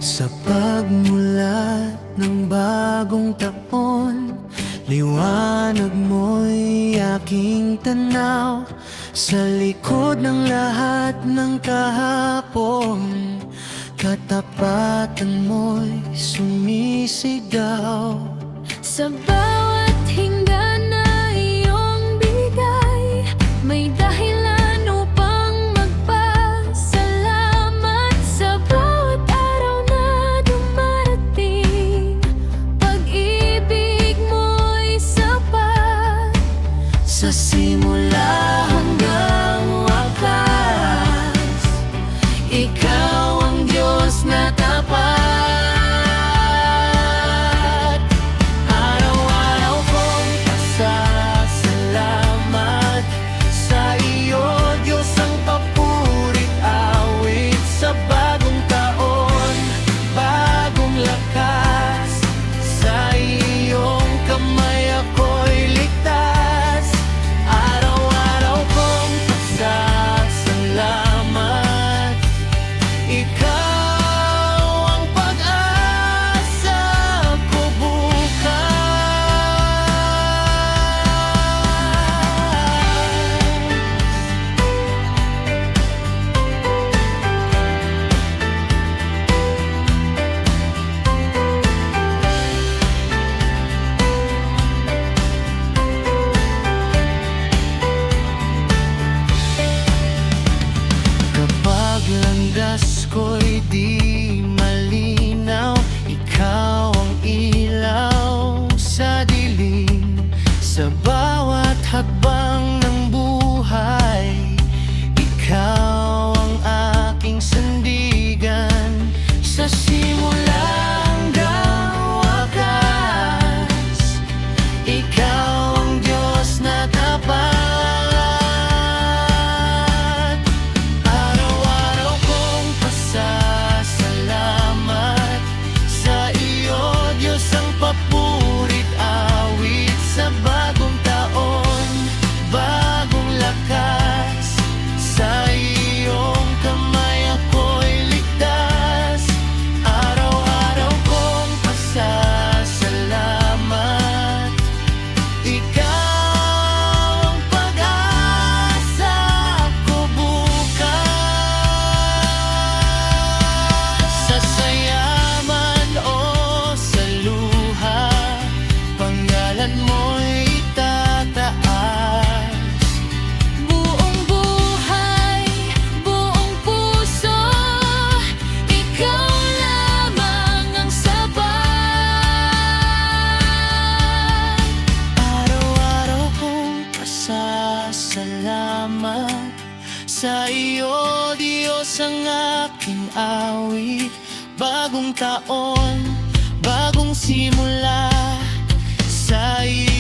Sa pagmulat ng bagong taon, liwanag mo'y aking tanaw. Sa likod ng lahat ng kahapon, katapatan mo'y sumisigaw. Sa bawat hinga na iyong bigay, may dahilan upang magpasalamat. Sa bawat araw na dumarating, pag-ibig mo'y sapat. Sa simula hanggang wakas, ikaw ang Diyos na tapat. Araw-araw kong pasasalamat sa iyo, Diyos, ang papurit awit. Sa bagong taon, bagong lakas, sa iyong kamay ako'y ligtas. Araw-araw kong pasasalamat, ikaw ang pag-asa ko bukas. Kapag landas ko'y di malinaw, ikaw ang ilaw sa dilim. Sa bawat hakbang ng buhay, ikaw ang aking sandigan. Sa simula hanggang wakas, ikaw ang Diyos na tapat. Araw-araw kong pasasalamat sa iyo, Diyos, ang papurit awit. Sa bagong taon, bagong lakas, sa iyong kamay ako'y ligtas. Araw-araw kong pasasalamat, ikaw ang pag-asa ko bukas. Sa sayaman o sa luha, pangalan mo'y itataas. Buong buhay, buong puso, ikaw lamang ang sapat. Araw-araw kong pasasalamat sa iyo, Diyos, ang aking awit. Bagong taon, bagong simula, sa iyo